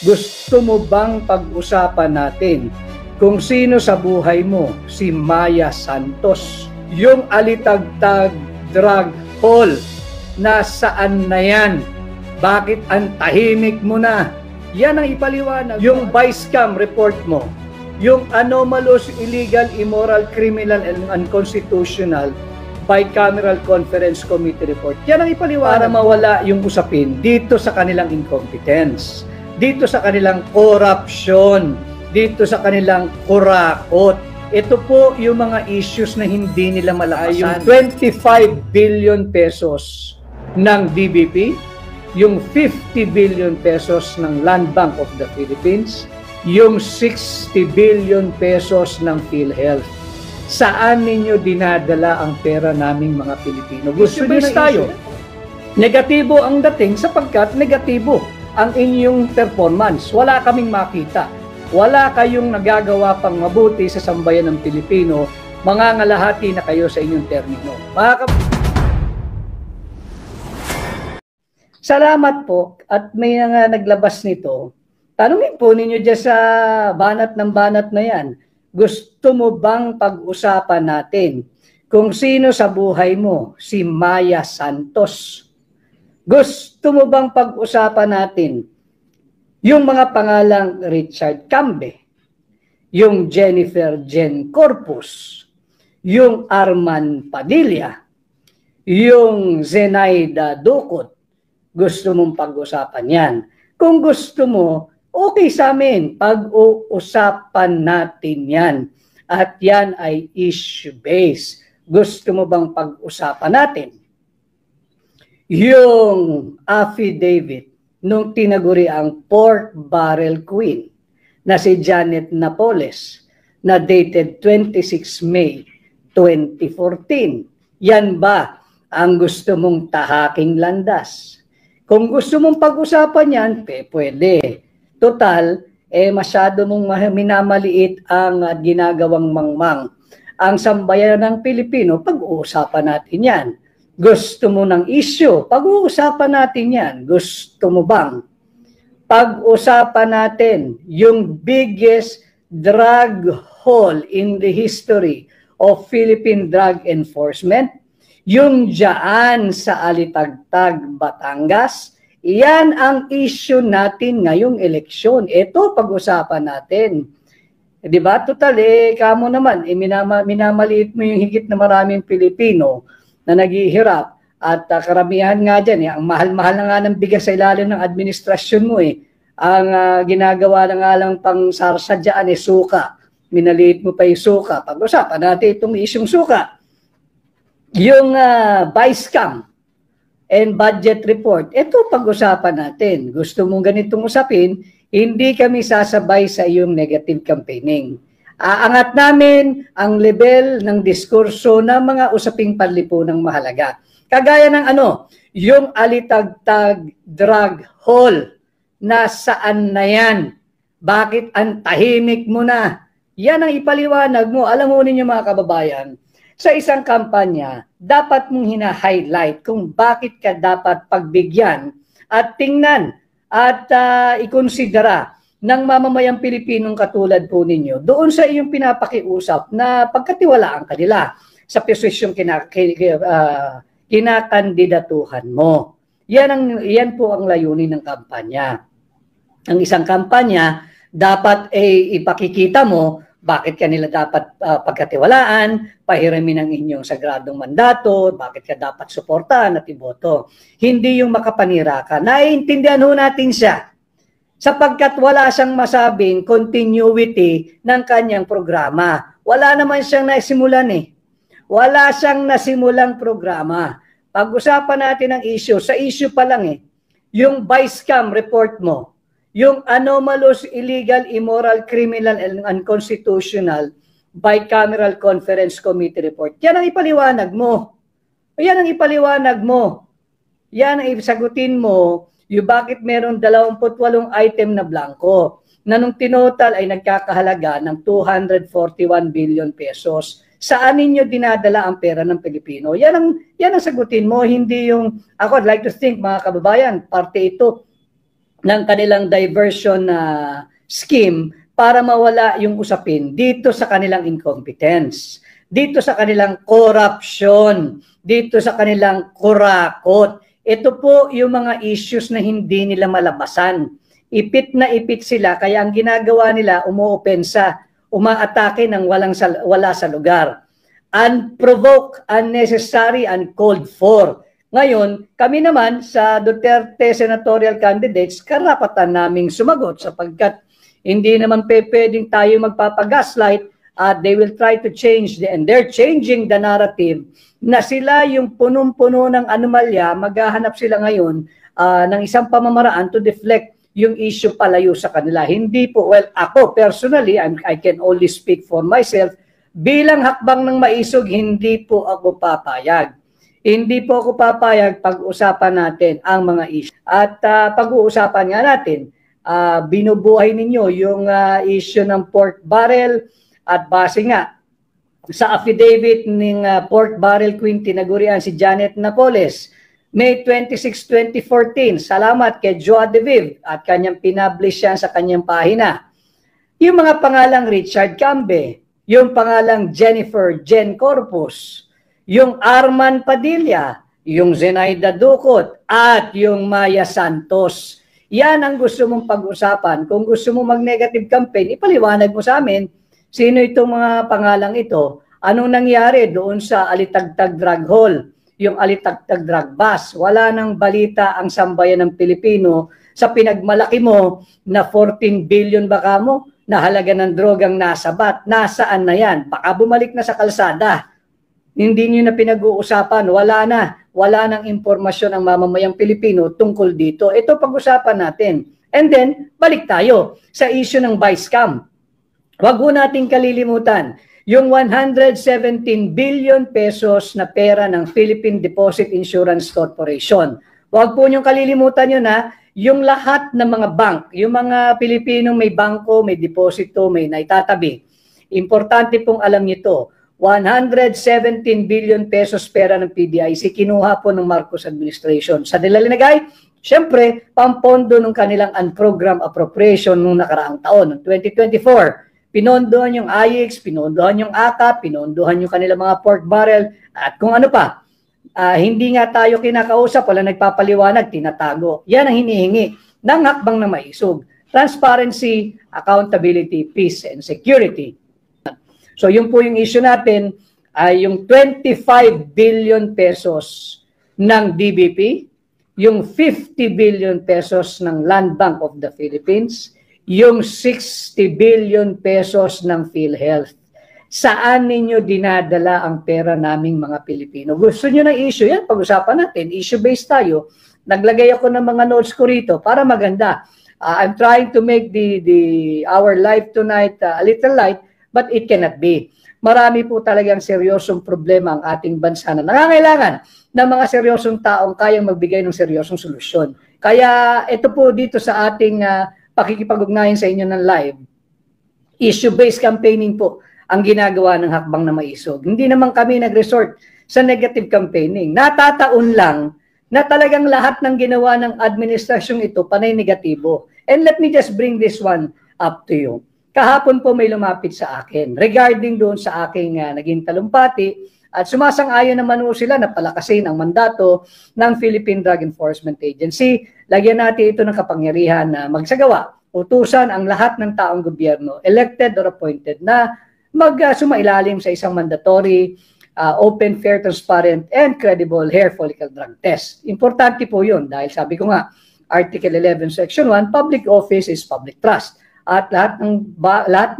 Gusto mo bang pag-usapan natin kung sino sa buhay mo si Maya Santos? Yung alitagtag drug haul, nasaan na yan? Bakit ang tahimik mo na? Yan ang ipaliwanag. Yung vice cam report mo, yung anomalous, illegal, immoral, criminal, and unconstitutional bicameral conference committee report. Yan ang ipaliwanag para mawala yung usapin dito sa kanilang incompetence, dito sa kanilang corruption, dito sa kanilang kurakot. Ito po yung mga issues na hindi nila malakasan. Yung 25 billion pesos ng DBP, yung 50 billion pesos ng Land Bank of the Philippines, yung 60 billion pesos ng PhilHealth. Saan ninyo dinadala ang pera naming mga Pilipino? Gusto niyo tayo. Negatibo ang dating sapagkat negatibo ang inyong performance. Wala kaming makita. Wala kayong nagagawa pang mabuti sa sambayan ng Pilipino. Mangangalahati na kayo sa inyong termino. Salamat po at may naglabas nito. Tanungin po ninyo dyan sa banat ng banat na yan. Gusto mo bang pag-usapan natin kung sino sa buhay mo si Maya Santos? Gusto mo bang pag-usapan natin yung mga pangalang Richard Cambe, yung Jennifer Jen Corpus, yung Arman Padilla, yung Zenaida Ducot? Gusto mong pag-usapan yan? Kung gusto mo, okay sa amin, pag-uusapan natin yan. At yan ay issue-based. Gusto mo bang pag-usapan natin yung affidavit nung tinaguri ang Pork Barrel Queen na si Janet Napoles na dated 26 May 2014? Yan ba ang gusto mong tahaking landas? Kung gusto mong pag-usapan yan, pwede. Total, masyado mong minamaliit ang ginagawang mangmang. Ang sambayan ng Pilipino, pag-uusapan natin yan. Gusto mo ng issue, pag-uusapan natin yan. Gusto mo bang pag-usapan natin yung biggest drug haul in the history of Philippine Drug Enforcement? Yung dyan sa Alitagtag, Batangas? Yan ang issue natin ngayong eleksyon. Ito pag-usapan natin. Di ba? Total, kamo naman, minamaliit mo yung higit na maraming Pilipino na naghihirap. At karamihan nga dyan, ang mahal-mahal na nga ng bigas sa ilalim ng administrasyon mo. Ang ginagawa na nga lang pang sarsa dyan, suka. Minaliit mo pa yung suka. Pag-usapan natin itong isyong suka. Yung vice cam and budget report, ito pag-usapan natin. Gusto mong ganitong usapin, hindi kami sasabay sa iyong negative campaigning. Aangat namin ang level ng diskurso ng mga usaping panlipunang mahalaga. Kagaya ng yung alitagtag drug haul, nasaan na yan? Bakit ang tahimik mo na? Yan ang ipaliwanag mo. Alam mo ninyo mga kababayan, sa isang kampanya, dapat mong hina-highlight kung bakit ka dapat pagbigyan at tingnan at ikonsidera ng mamamayang Pilipinong katulad po ninyo doon sa iyong pinapakiusap na pagkatiwalaan kanila sa posisyong kinakandidatuhan mo. Yan po ang layunin ng kampanya. Ang isang kampanya, dapat ipakikita mo bakit kanila dapat pagkatiwalaan, pahiramin ang inyong sagradong mandato, bakit ka dapat suportahan at iboto. Hindi yung makapanira ka. Naiintindihan ho natin siya sapagkat wala siyang masabing continuity ng kanyang programa. Wala naman siyang nasimulan Wala siyang nasimulang programa. Pag-usapan natin ang issue. Sa issue pa lang yung vice cam report mo, yung anomalous, illegal, immoral, criminal, and unconstitutional bicameral conference committee report. Yan ang ipaliwanag mo. Yan ang ipaliwanag mo. Yan ang isagutin mo yung bakit meron 28 item na blanco na nung tinotal ay nagkakahalaga ng 241 billion pesos. Saan ninyo dinadala ang pera ng Pilipino? Yan ang sagutin mo, hindi yung, ako I'd like to think mga kababayan, parte ito ng kanilang diversion scheme para mawala yung usapin dito sa kanilang incompetence, dito sa kanilang corruption, dito sa kanilang kurakot. Ito po yung mga issues na hindi nila malabasan. Ipit na ipit sila, kaya ang ginagawa nila, umuopensa, umaatake ng wala sa lugar. Unprovoked, unnecessary, uncalled for. Ngayon, kami naman sa Duterte senatorial candidates, karapatan naming sumagot sapagkat hindi naman pwedeng tayo magpapagaslight at they will try to change and they're changing the narrative na sila yung punong-puno ng anomalya, maghahanap sila ngayon ng isang pamamaraan to deflect yung issue palayo sa kanila. Hindi po, well, ako personally, I can only speak for myself, bilang hakbang ng maisog, hindi po ako papayag. Hindi po ako papayag pag-usapan natin ang mga issue. At pag-uusapan nga natin, binubuhay ninyo yung issue ng pork barrel at base nga sa affidavit ng pork barrel queen tinagurian si Janet Napoles, May 26, 2014. Salamat kay Joa De Viv at kanyang pinablish yan sa kanyang pahina. Yung mga pangalang Richard Cambe, yung pangalang Jennifer Jen Corpus, yung Arman Padilla, yung Zenaida Ducot, at yung Maya Santos. Yan ang gusto mong pag-usapan. Kung gusto mo mag-negative campaign, ipaliwanag mo sa amin sino itong mga pangalang ito. Anong nangyari doon sa Alitagtag Drug Hall, yung Alitagtag Drug Bus. Wala nang balita ang sambayan ng Pilipino sa pinagmalaki mo na 14 billion baka mo na halaga ng drogang nasabat. Nasaan na yan? Baka bumalik na sa kalsada. Hindi nyo na pinag-uusapan, wala nang impormasyon ang mamamayang Pilipino tungkol dito. Ito pag-usapan natin. And then, balik tayo sa issue ng vice scam. Huwag ho nating kalilimutan, yung 117 billion pesos na pera ng Philippine Deposit Insurance Corporation. Huwag po niyong kalilimutan yun yung lahat ng mga bank, yung mga Pilipinong may bangko, may deposito, may naitatabi. Importante pong alam niyo ito. 117 billion pesos pera ng PDIC, kinuha po ng Marcos administration. Sa nila linagay, syempre, pampondo ng kanilang unprogrammed appropriation noong nakaraang taon, noong 2024. Pinondohan yung IX, pinondohan yung ACA, pinondohan yung kanilang mga pork barrel, at kung ano pa. Hindi nga tayo kinakausap, wala nagpapaliwanag, tinatago. Yan ang hinihingi ng hakbang na maisog. Transparency, accountability, peace, and security. So yun po yung issue natin ay yung 25 billion pesos ng DBP, yung 50 billion pesos ng Land Bank of the Philippines, yung 60 billion pesos ng PhilHealth. Saan ninyo dinadala ang pera naming mga Pilipino? Gusto nyo ng issue? Yan, pag-usapan natin. Issue-based tayo. Naglagay ako ng mga notes ko rito para maganda. I'm trying to make our live tonight a little light, but it cannot be. Marami po talagang seryosong problema ang ating bansa na nangangailangan ng mga seryosong taong kayang magbigay ng seryosong solusyon. Kaya ito po dito sa ating pakikipag-ugnayan sa inyo ng live, issue-based campaigning po ang ginagawa ng hakbang na maisog. Hindi naman kami nag-resort sa negative campaigning. Natataon lang na talagang lahat ng ginawa ng administrasyong ito panay negatibo. And let me just bring this one up to you. Kahapon po may lumapit sa akin regarding doon sa aking naging talumpati at sumasang-ayon naman po sila na palakasin ang mandato ng Philippine Drug Enforcement Agency. Lagyan natin ito ng kapangyarihan na magsagawa. Utusan ang lahat ng taong gobyerno, elected or appointed, na sumailalim sa isang mandatory, open, fair, transparent, and credible hair follicle drug test. Importante po yun dahil sabi ko nga, Article 11, Section 1, public office is public trust. At lahat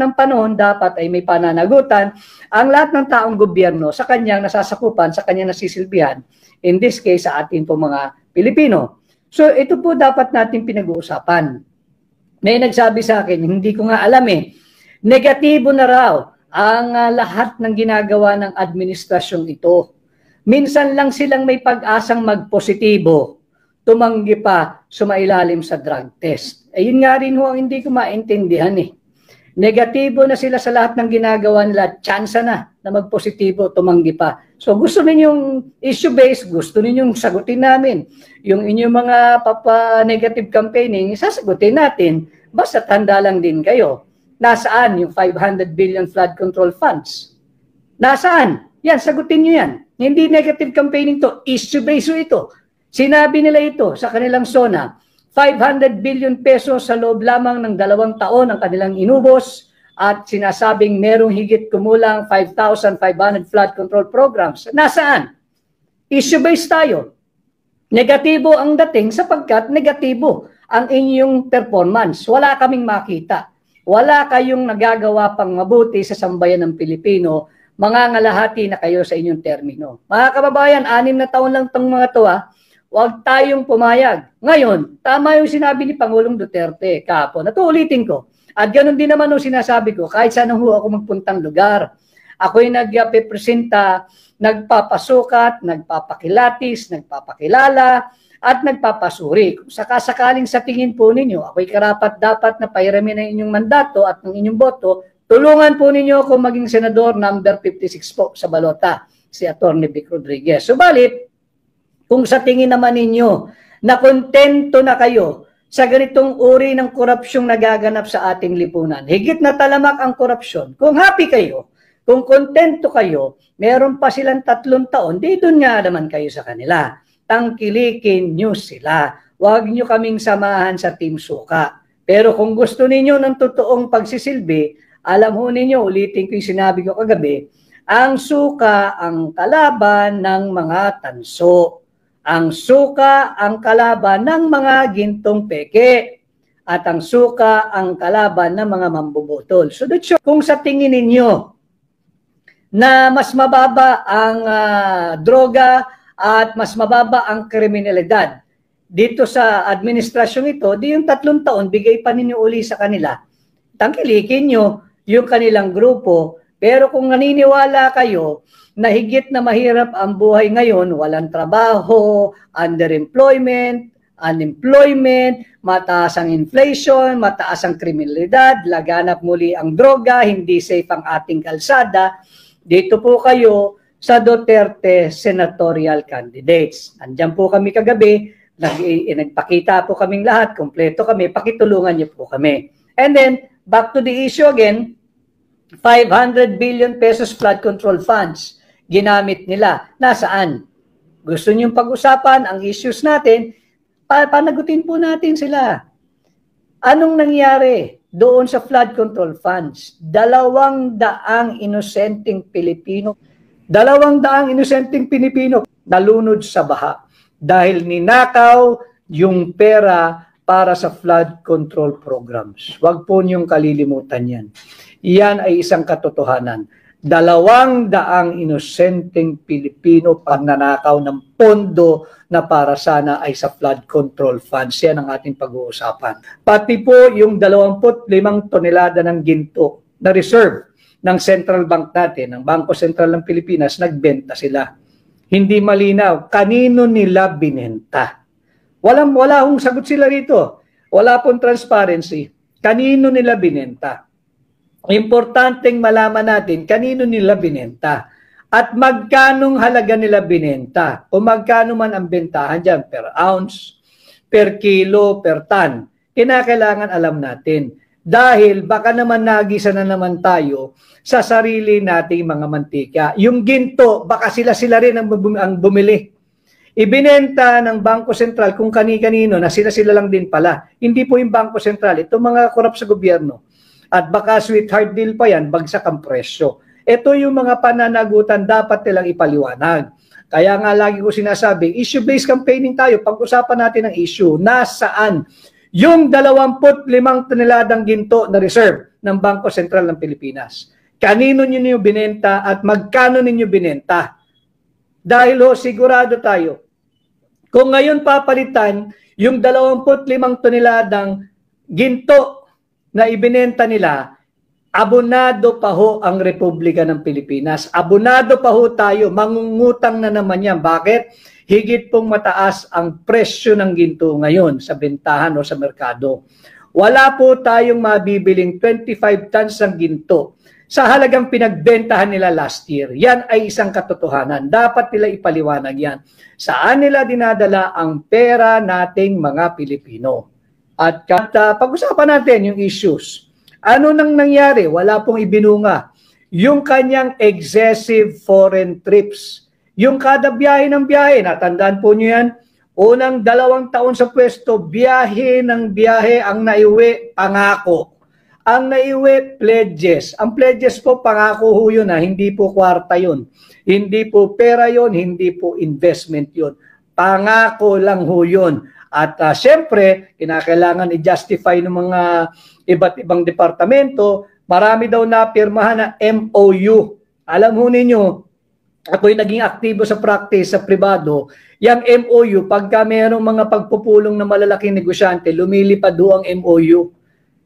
ng panahon dapat ay may pananagutan ang lahat ng taong gobyerno sa kanyang nasasakupan, sa kanyang nasisilbihan, in this case sa atin po mga Pilipino. So ito po dapat natin pinag-uusapan. May nagsabi sa akin, hindi ko nga alam negatibo na raw ang lahat ng ginagawa ng administrasyong ito. Minsan lang silang may pag-asang magpositibo, tumanggi pa sumailalim sa drug test. Ayun nga rin ho ang hindi ko maintindihan Negatibo na sila sa lahat ng ginagawa nila, tsansa na magpositibo, tumanggi pa. So gusto ninyong issue-based, gusto ninyong sagutin namin. Yung inyong mga negative campaigning, sasagutin natin. Basta tanda lang din kayo. Nasaan yung 500 billion flood control funds? Nasaan? Yan, sagutin nyo yan. Hindi negative campaigning to, issue-based ito. Sinabi nila ito sa kanilang SONA, 500 billion pesos sa loob lamang ng 2 taon ang kanilang inubos at sinasabing merong higit kumulang 5,500 flood control programs. Nasaan? Issue-based tayo. Negatibo ang dating sapagkat negatibo ang inyong performance. Wala kaming makita. Wala kayong nagagawa pang mabuti sa sambayan ng Pilipino. Mangangalahati na kayo sa inyong termino. Mga kababayan, 6 na taon lang itong mga to. Huwag tayong pumayag. Ngayon, tama yung sinabi ni Pangulong Duterte kahapon. At ulitin ko. At ganoon din naman yung sinasabi ko, kahit saan ako magpuntang lugar. Ako'y nagpapresenta, nagpapasukat, nagpapakilatis, nagpapakilala, at nagpapasuri. Kung sakasakaling sa tingin po ninyo, ako'y karapat-dapat na pairamin ang inyong mandato at ng inyong boto, tulungan po ninyo ako maging senador number 56 po sa balota, si Atty. Vic Rodriguez. Subalit, kung sa tingin naman ninyo na kontento na kayo sa ganitong uri ng korupsyong nagaganap sa ating lipunan, higit na talamak ang korupsyon, kung happy kayo, kung kontento kayo, meron pa silang 3 taon, di doon nga naman kayo sa kanila. Tangkilikin nyo sila. Huwag nyo kaming samahan sa Team Suka. Pero kung gusto ninyo ng totoong pagsisilbi, alam ho ninyo, ulitin ko yung sinabi ko kagabi, ang suka ang kalaban ng mga tanso. Ang suka ang kalaban ng mga gintong peke. At ang suka ang kalaban ng mga mambubutol. So, kung sa tingin ninyo na mas mababa ang droga at mas mababa ang kriminalidad dito sa administrasyong ito, di yung 3 taon, bigay pa ninyo uli sa kanila. Tangkilikin nyo yung kanilang grupo. Pero kung naniniwala kayo na higit na mahirap ang buhay ngayon, walang trabaho, underemployment, unemployment, mataas ang inflation, mataas ang kriminalidad, laganap muli ang droga, hindi safe ang ating kalsada, dito po kayo sa Duterte senatorial candidates. Andyan po kami kagabi, nagpakita po kaming lahat, kompleto kami, pakitulungan niyo po kami. And then, back to the issue again, 500 billion pesos flood control funds ginamit nila. Nasaan? Gusto niyong pag-usapan ang issues natin, panagutin po natin sila. Anong nangyari doon sa flood control funds? 200 inosenteng Pilipino, 200 inosenteng Pilipino nalunod sa baha dahil ninakaw yung pera para sa flood control programs. Huwag po niyong kalilimutan yan. Iyan ay isang katotohanan. 200 inosenteng Pilipino pagnanakaw ng pondo na para sana ay sa flood control funds. Yan ang ating pag-uusapan. Pati po yung 25 tonelada ng ginto na reserve ng Central Bank natin, ng Bangko Sentral ng Pilipinas, nagbenta sila. Hindi malinaw. Kanino nila binenta? Wala hong sagot sila rito. Wala pong transparency. Kanino nila binenta? Importanteng malaman natin kanino nila binenta at magkanong halaga nila binenta o magkano man ang bentahan dyan per ounce, per kilo, per ton. Kinakailangan alam natin dahil baka naman nagisa na naman tayo sa sarili nating mga mantika. Yung ginto, baka sila rin ang bumili. Ibinenta ng Bangko Sentral kung kani-kanino na sila lang din pala. Hindi po yung Bangko Sentral, itong mga korap sa gobyerno. At baka sweetheart deal pa yan, bagsak ang presyo. Ito yung mga pananagutan dapat nilang ipaliwanag. Kaya nga lagi ko sinasabi, issue-based campaigning tayo. Pag-usapan natin ang issue. Nasaan yung 25 toneladang ginto na reserve ng Bangko Sentral ng Pilipinas? Kanino ninyo binenta at magkano ninyo binenta? Dahil sigurado tayo, kung ngayon papalitan yung 25 toneladang ginto na ibinenta nila, abonado pa ho ang Republika ng Pilipinas. Abonado pa ho tayo, mangungutang na naman yan. Bakit? Higit pong mataas ang presyo ng ginto ngayon sa bentahan o sa merkado. wala po tayong mabibiling 25 tons ng ginto sa halagang pinagbentahan nila last year. Yan ay isang katotohanan. Dapat nila ipaliwanag yan. Saan nila dinadala ang pera nating mga Pilipino? At pag-usapan natin yung issues. Ano nang nangyari? Wala pong ibinunga. Yung kanyang excessive foreign trips. Yung kada biyahe ng biyahe, natandaan po nyo yan, unang 2 taon sa pwesto, biyahe ng biyahe, ang naiwi, pangako. Ang naiwi, pledges. Ang pledges po, pangako ho yun, hindi po kwarta yun. Hindi po pera yun, hindi po investment yun. Pangako lang ho yun. At syempre, kinakailangan i-justify ng mga iba't ibang departamento. Marami daw na pirmahan na MOU. Alam ho ninyo, ako'y naging aktibo sa practice, sa pribado, yung MOU, pagka mayroong mga pagpupulong na malalaking negosyante, lumilipad ho ang MOU.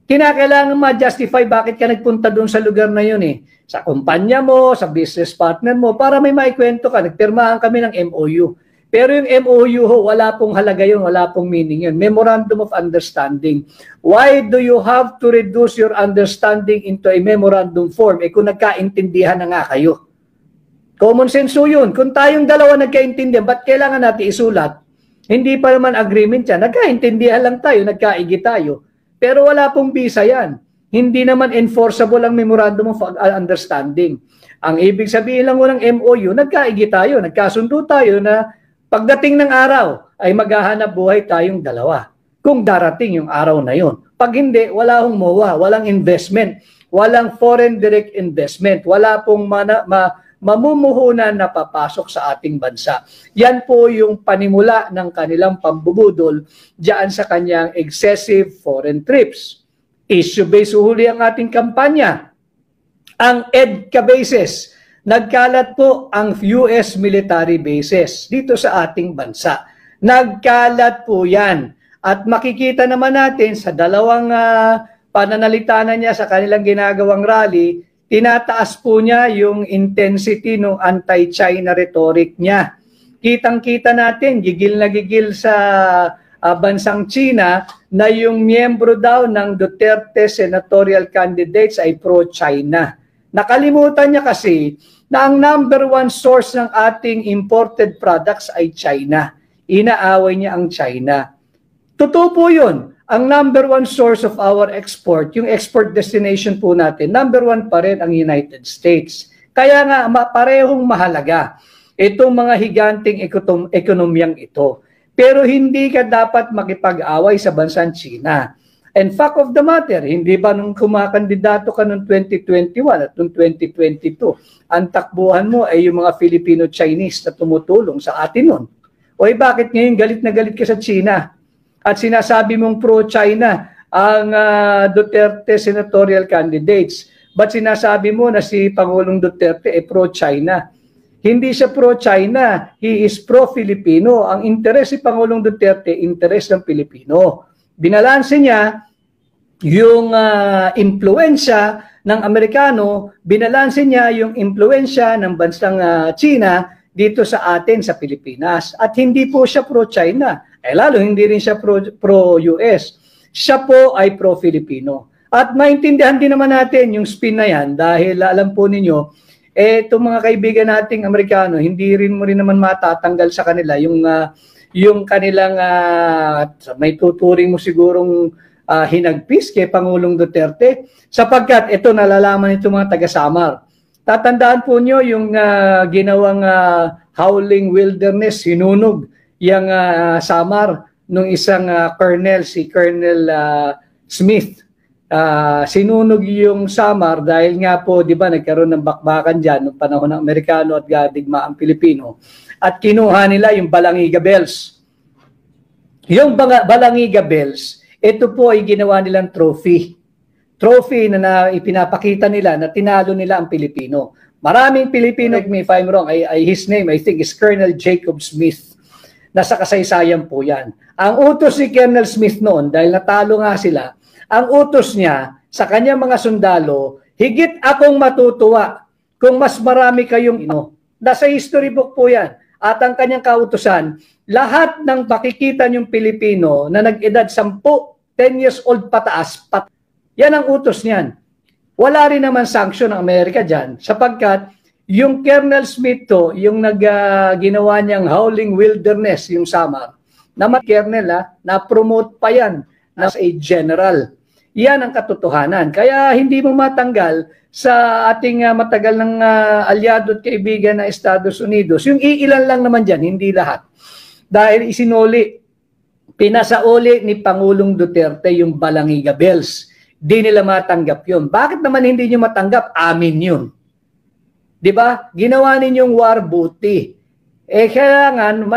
Kinakailangan ma-justify bakit ka nagpunta doon sa lugar na yun eh. Sa kumpanya mo, sa business partner mo, para may maikwento ka. Nagpirmahan kami ng MOU. Pero yung MOU ho, wala pong halaga yun, wala pong meaning yun. Memorandum of Understanding. Why do you have to reduce your understanding into a memorandum form? Eh kung nagkaintindihan na nga kayo. Common sense yun. Kung tayong dalawa nagkaintindihan, ba't kailangan natin isulat? Hindi pa naman agreement yan. Nagkaintindihan lang tayo, nagkaigi tayo. Pero wala pong visa yan. Hindi naman enforceable ang Memorandum of Understanding. Ang ibig sabihin lang ng MOU, nagkaigi tayo, nagkasundo tayo na pagdating ng araw ay maghahanap buhay tayong dalawa. Kung darating yung araw na yon. Pag hindi, wala hong MOA, walang investment, walang foreign direct investment, wala pong mamumuhunan na papasok sa ating bansa. Yan po yung panimula ng kanilang pambubudol diyan sa kanyang excessive foreign trips. Issue-based huli ang ating kampanya. Ang EDCA bases, nagkalat po ang US military bases dito sa ating bansa. Nagkalat po yan. At makikita naman natin sa dalawang pananalita na niya sa kanilang ginagawang rally, tinataas po niya yung intensity ng anti-China rhetoric niya. Kitang-kita natin, gigil na gigil sa bansang China na yung miyembro daw ng Duterte senatorial candidates ay pro-China. Nakalimutan niya kasi na ang number 1 source ng ating imported products ay China. Inaaway niya ang China. Totoo po yun. Ang number 1 source of our export, yung export destination po natin, number 1 pa rin ang United States. Kaya nga, parehong mahalaga itong mga higanting ekonomiyang ito. Pero hindi ka dapat makipag-away sa bansang China. And fact of the matter, hindi ba nung kumakandidato ka noong 2021 at noong 2022, ang takbuhan mo ay yung mga Filipino-Chinese na tumutulong sa atin nun? O bakit ngayon galit na galit ka sa China? At sinasabi mong pro-China ang Duterte senatorial candidates. But sinasabi mo na si Pangulong Duterte ay pro-China? Hindi siya pro-China, he is pro-Filipino. Ang interes si Pangulong Duterte, interes ng Pilipino. Binalanse niya yung impluensya ng Amerikano, binalanse niya yung impluensya ng bansang China dito sa atin sa Pilipinas. At hindi po siya pro-China. Lalo hindi rin siya pro-US. Siya po ay pro-Filipino. At maintindihan din naman natin yung spin na yan dahil alam po ninyo, itong mga kaibigan nating Amerikano, hindi rin mo rin naman matatanggal sa kanila yung kanilang may tuturing mo sigurong hinagpis kay Pangulong Duterte sapagkat ito nalalaman nito mga taga-Samar. Tatandaan po nyo yung ginawang howling wilderness, hinunog yung Samar nung isang colonel, si Colonel Smith. Sinunog yung Samar dahil nga po, di ba, nagkaroon ng bakbakan dyan noong panahon ng Amerikano at gadigma ang Pilipino. At kinuha nila yung Balangiga Bells. Yung Balangiga Bells, ito po ay ginawa nilang trophy. Trophy na ipinapakita nila na tinalo nila ang Pilipino. Maraming Pilipino, if I'm wrong, his name I think is Colonel Jacob Smith. Nasa kasaysayan po yan. Ang utos ni Colonel Smith noon, dahil natalo nga sila, ang utos niya sa kanyang mga sundalo, higit akong matutuwa kung mas marami kayong Nasa history book po yan. At ang kanyang kautusan, lahat ng pakikita niyong Pilipino na nag-edad 10 10 years old pataas, yan ang utos niyan. Wala rin naman sanction ng Amerika dyan sapagkat yung Colonel Smith to, yung ginawa niyang Howling Wilderness, yung Samar, naman Colonel na-promote pa yan as a general. Yan ang katotohanan. Kaya hindi mo matanggal sa ating matagal ng alyado at kaibigan na Estados Unidos. Yung iilan lang naman dyan, hindi lahat. Dahil pinasauli ni Pangulong Duterte yung Balangiga Bells. Di nila matanggap yun. Bakit naman hindi nyo matanggap? Amin yun. Diba? Ginawa ninyong war booty. Kailangan,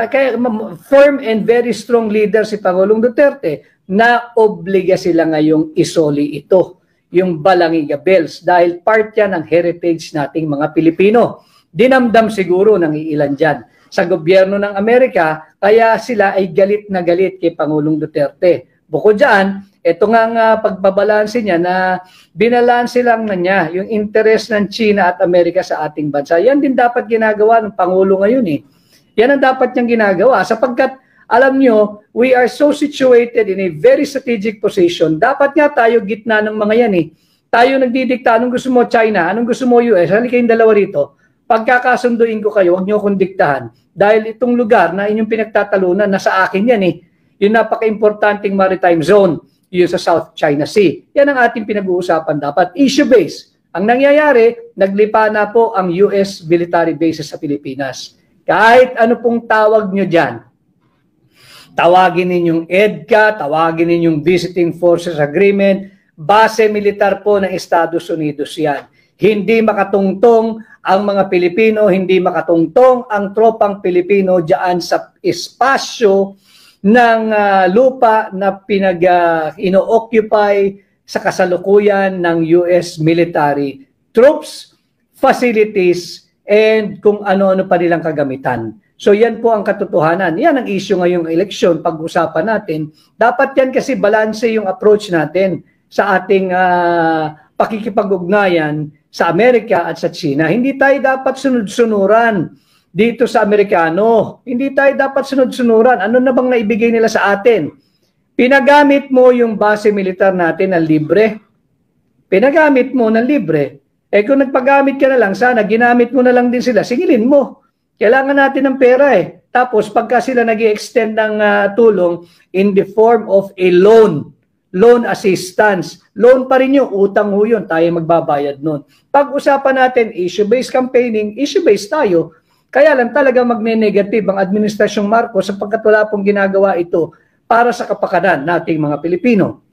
firm and very strong leader si Pangulong Duterte na obliga sila ngayong isoli ito, yung Balangiga Bells, dahil part yan ng heritage nating mga Pilipino. Dinamdam siguro ng iilan dyan sa gobyerno ng Amerika, kaya sila ay galit na galit kay Pangulong Duterte. Bukod dyan, ito nga pagbabalanse niya na binalanse lang na niya yung interest ng China at Amerika sa ating bansa. Yan din dapat ginagawa ng Pangulo ngayon eh. Yan ang dapat niyang ginagawa sapagkat alam nyo, we are so situated in a very strategic position. Dapat nga tayo gitna ng mga yan eh. Tayo nagdidikta, anong gusto mo China, anong gusto mo US, halika kayong dalawa rito. Pagkakasunduin ko kayo, huwag nyo akong diktahan. Dahil itong lugar na inyong pinagtatalunan, nasa akin yan eh. Yung napaka-importanting maritime zone, yung sa South China Sea. Yan ang ating pinag-uusapan dapat. Issue-based. Ang nangyayari, naglipa na po ang US military bases sa Pilipinas. Kahit ano pong tawag nyo dyan, tawagin ninyong EDCA, tawagin ninyong Visiting Forces Agreement, base militar po ng Estados Unidos yan. Hindi makatungtong ang mga Pilipino, hindi makatungtong ang tropang Pilipino dyan sa espasyo ng lupa na ino-occupy sa kasalukuyan ng US military troops, facilities, and kung ano-ano pa nilang kagamitan. So yan po ang katotohanan. Yan ang issue ngayong eleksyon, pag-usapan natin. Dapat yan kasi balanse yung approach natin sa ating pakikipag-ugnayan sa Amerika at sa China. Hindi tayo dapat sunod-sunuran dito sa Amerikano. Hindi tayo dapat sunod-sunuran. Ano na bang naibigay nila sa atin? Pinagamit mo yung base militar natin na libre. Pinagamit mo ng libre. Eh kung nagpagamit ka na lang, sana ginamit mo na lang din sila. Singilin mo. Kailangan natin ng pera eh. Tapos pagka sila nag-i-extend ng tulong in the form of a loan assistance. Loan pa rin yung utang ho yun. Tayo magbabayad nun. Pag-usapan natin issue-based campaigning, issue-based tayo. Kaya lang talaga magne-negative ang Administrasyong Marcos sapagkat wala pong ginagawa ito para sa kapakanan nating mga Pilipino.